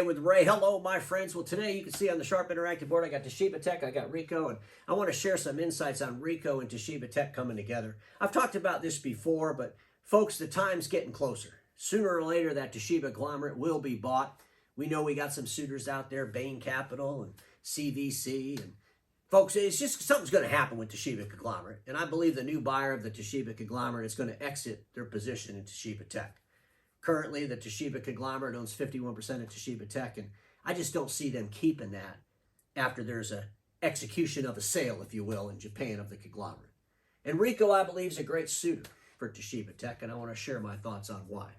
With Ray. Hello, my friends. Well, today you can see on the Sharp Interactive board, I got Toshiba Tec, I got Ricoh, and I want to share some insights on Ricoh and Toshiba Tec coming together. I've talked about this before, but folks, the time's getting closer. Sooner or later, that Toshiba conglomerate will be bought. We know we got some suitors out there, Bain Capital and CVC, and folks, it's just something's going to happen with Toshiba conglomerate, and I believe the new buyer of the Toshiba conglomerate is going to exit their position in Toshiba Tec. Currently, the Toshiba conglomerate owns 51% of Toshiba Tec, and I just don't see them keeping that after there's a execution of a sale, if you will, in Japan of the conglomerate. And Ricoh, I believe, is a great suitor for Toshiba Tec, and I want to share my thoughts on why.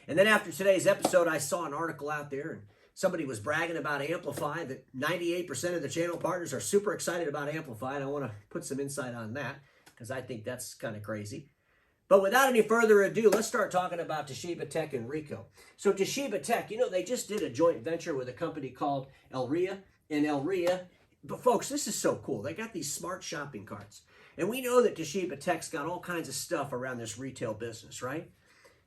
And then after today's episode, I saw an article out there, and somebody was bragging about Amplify, that 98% of the channel partners are super excited about Amplify, and I want to put some insight on that, because I think that's kind of crazy. But without any further ado, let's start talking about Toshiba Tec and Ricoh. So Toshiba Tec, you know, they just did a joint venture with a company called Elria. But folks, this is so cool. They got these smart shopping carts. And we know that Toshiba Tec's got all kinds of stuff around this retail business, right?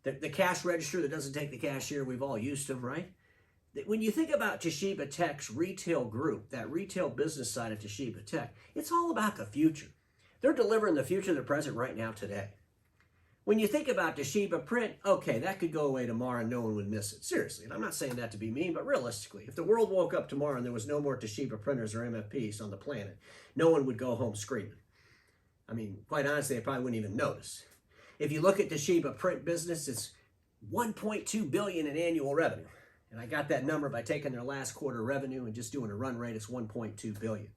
The cash register that doesn't take the cashier, we've all used them, right? When you think about Toshiba Tec's retail group, that retail business side of Toshiba Tec, it's all about the future. They're delivering the future, the present right now, today. When you think about Toshiba print, okay, that could go away tomorrow and no one would miss it. Seriously, and I'm not saying that to be mean, but realistically, if the world woke up tomorrow and there was no more Toshiba printers or MFPs on the planet, no one would go home screaming. I mean, quite honestly, they probably wouldn't even notice. If you look at Toshiba print business, it's $1.2 billion in annual revenue. And I got that number by taking their last quarter revenue and just doing a run rate, it's $1.2 billion.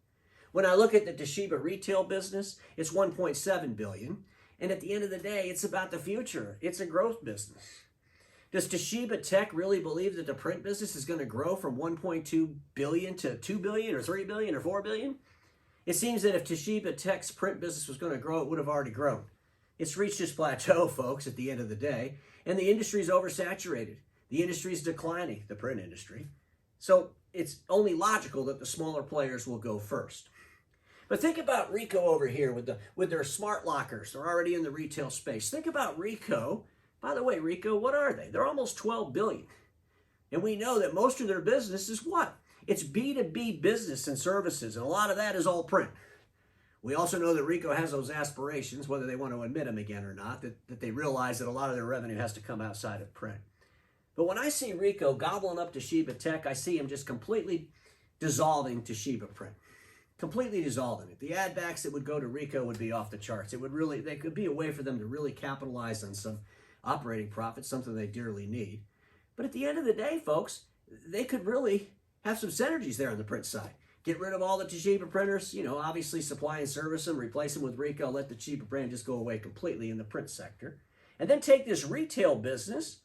When I look at the Toshiba retail business, it's $1.7 billion. And at the end of the day, it's about the future. It's a growth business. Does Toshiba Tec really believe that the print business is going to grow from 1.2 billion to 2 billion or 3 billion or 4 billion? It seems that if Toshiba Tec's print business was going to grow, it would have already grown. It's reached its plateau, folks, at the end of the day, and the industry is oversaturated. The industry is declining, the print industry. So it's only logical that the smaller players will go first. But think about Ricoh over here with their smart lockers. They're already in the retail space. Think about Ricoh. By the way, Ricoh, what are they? They're almost $12 billion. And we know that most of their business is what? It's B2B business and services, and a lot of that is all print. We also know that Ricoh has those aspirations, whether they want to admit them again or not, that they realize that a lot of their revenue has to come outside of print. But when I see Ricoh gobbling up Toshiba Tec, I see him just completely dissolving Toshiba print. Completely dissolving it. The ad backs that would go to Ricoh would be off the charts. They could be a way for them to really capitalize on some operating profit, something they dearly need. But at the end of the day, folks, they could really have some synergies there on the print side. Get rid of all the Toshiba printers, you know, obviously supply and service them, replace them with Ricoh, let the Toshiba brand just go away completely in the print sector. And then take this retail business,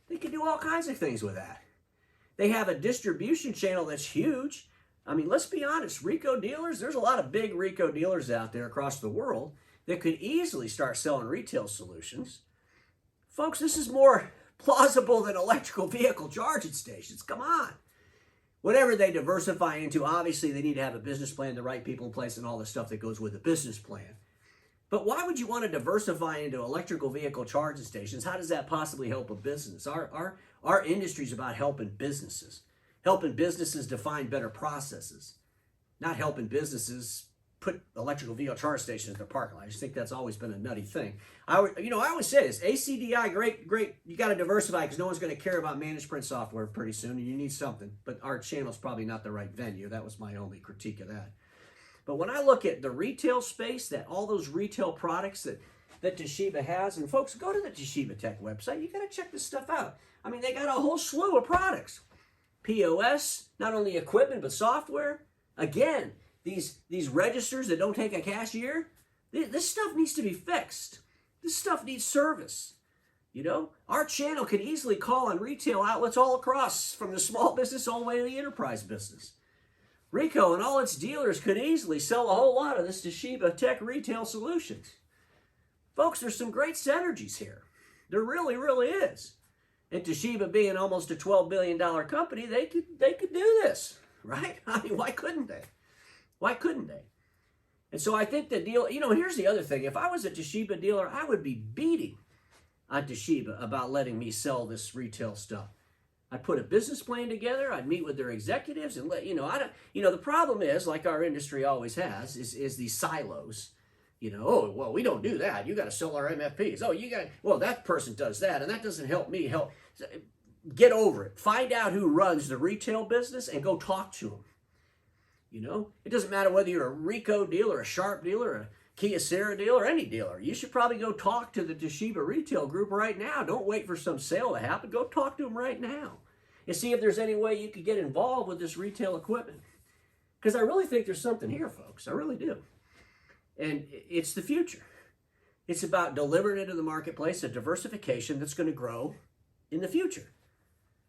they could do all kinds of things with that. They have a distribution channel that's huge. I mean, let's be honest, Ricoh dealers, there's a lot of big Ricoh dealers out there across the world that could easily start selling retail solutions. Folks, this is more plausible than electrical vehicle charging stations. Come on. Whatever they diversify into, obviously they need to have a business plan, the right people in place, and all the stuff that goes with the business plan. But why would you want to diversify into electrical vehicle charging stations? How does that possibly help a business? Our industry is about helping businesses. Helping businesses define better processes, not helping businesses put electrical vehicle charge stations in their parking lot. I just think that's always been a nutty thing. I always say this, ACDI, great. You got to diversify because no one's going to care about managed print software pretty soon, and you need something. But our channel's probably not the right venue. That was my only critique of that. But when I look at the retail space, that all those retail products that Toshiba has, and folks, go to the Toshiba Tec website. You got to check this stuff out. I mean, they got a whole slew of products. POS, not only equipment, but software. Again, these registers that don't take a cashier, this stuff needs to be fixed. This stuff needs service. You know, our channel could easily call on retail outlets all across, from the small business all the way to the enterprise business. Ricoh and all its dealers could easily sell a whole lot of this Toshiba Tec retail solutions. Folks, there's some great synergies here. There really, really is. And Toshiba being almost a $12 billion company, they could do this, right? I mean, why couldn't they? Why couldn't they? And so I think the deal, you know, here's the other thing. If I was a Toshiba dealer, I would be beating on Toshiba about letting me sell this retail stuff. I'd put a business plan together. I'd meet with their executives and let, the problem is, like our industry always has, is these silos. Oh, well, we don't do that. You got to sell our MFPs. Oh, well, that person does that, and that doesn't help me help. Get over it. Find out who runs the retail business and go talk to them. It doesn't matter whether you're a Ricoh dealer, a Sharp dealer, a Kyocera dealer, any dealer. You should probably go talk to the Toshiba retail group right now. Don't wait for some sale to happen. Go talk to them right now and see if there's any way you could get involved with this retail equipment. Because I really think there's something here, folks. I really do. And it's the future. It's about delivering into the marketplace a diversification that's going to grow in the future.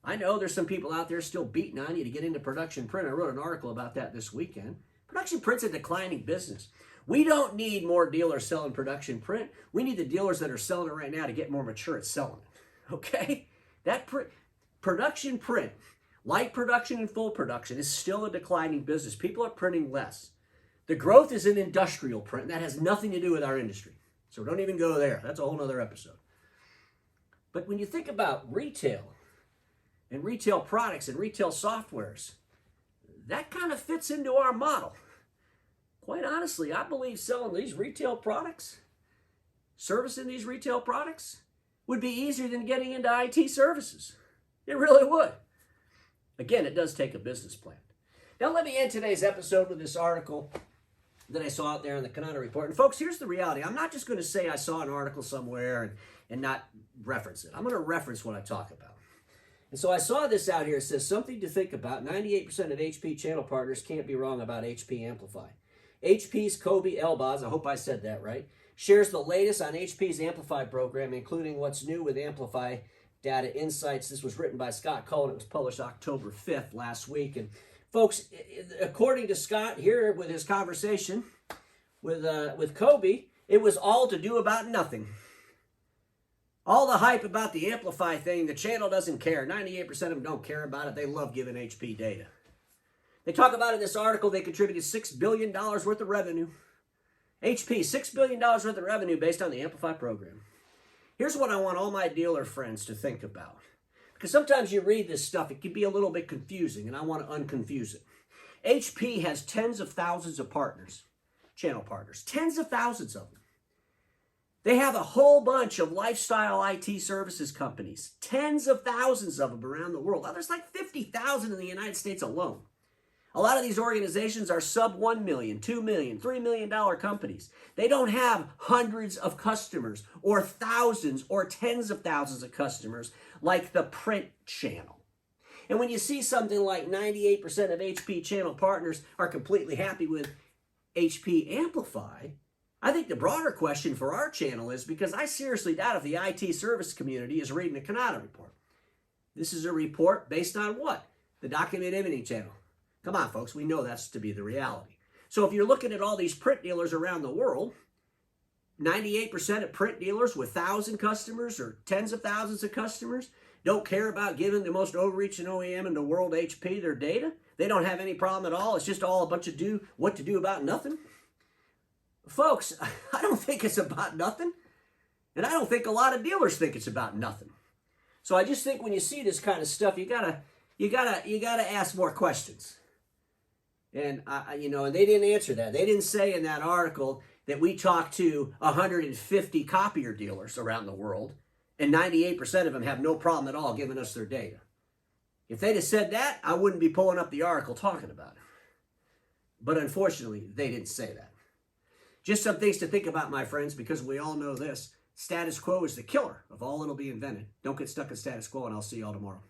I know there's some people out there still beating on you to get into production print. I wrote an article about that this weekend. Production print's a declining business. We don't need more dealers selling production print. We need the dealers that are selling it right now to get more mature at selling it. Okay? That production print, light production and full production, is still a declining business. People are printing less. The growth is in industrial print, and that has nothing to do with our industry. So don't even go there. That's a whole other episode. But when you think about retail and retail products and retail softwares, that kind of fits into our model. Quite honestly, I believe selling these retail products, servicing these retail products, would be easier than getting into IT services. It really would. Again, it does take a business plan. Now let me end today's episode with this article that I saw out there in the Cannata report. And folks, here's the reality. I'm not just going to say I saw an article somewhere and not reference it. I'm going to reference what I talk about. And so I saw this out here. It says, something to think about. 98% of HP channel partners can't be wrong about HP Amplify. HP's Kobe Elbaz, I hope I said that right, shares the latest on HP's Amplify program, including what's new with Amplify Data Insights. This was written by Scott Cohen. It was published October 5th last week. And folks, according to Scott here with his conversation with Kobe, it was all to do about nothing. All the hype about the Amplify thing, the channel doesn't care. 98% of them don't care about it. They love giving HP data. They talk about in this article they contributed $6 billion worth of revenue. HP, $6 billion worth of revenue based on the Amplify program. Here's what I want all my dealer friends to think about. Because sometimes you read this stuff, it can be a little bit confusing, and I want to unconfuse it. HP has tens of thousands of partners, channel partners, tens of thousands of them. They have a whole bunch of lifestyle IT services companies, tens of thousands of them around the world. There's like 50,000 in the United States alone. A lot of these organizations are sub $1 million, $2 million, $3 million companies. They don't have hundreds of customers or thousands or tens of thousands of customers like the print channel. And when you see something like 98% of HP channel partners are completely happy with HP Amplify, I think the broader question for our channel is, because I seriously doubt if the IT service community is reading the Cannata report. This is a report based on what? The document imaging channel. Come on, folks, we know that's to be the reality. So if you're looking at all these print dealers around the world, 98% of print dealers with 1,000 customers or tens of thousands of customers don't care about giving the most overreaching OEM in the world, HP, their data. They don't have any problem at all. It's just all a bunch of what to do about nothing. Folks, I don't think it's about nothing. And I don't think a lot of dealers think it's about nothing. So I just think when you see this kind of stuff, you gotta ask more questions. And and they didn't answer that. They didn't say in that article that we talked to 150 copier dealers around the world, and 98% of them have no problem at all giving us their data. If they'd have said that, I wouldn't be pulling up the article talking about it. But unfortunately, they didn't say that. Just some things to think about, my friends, because we all know this. Status quo is the killer of all that'll be invented. Don't get stuck in status quo, and I'll see you all tomorrow.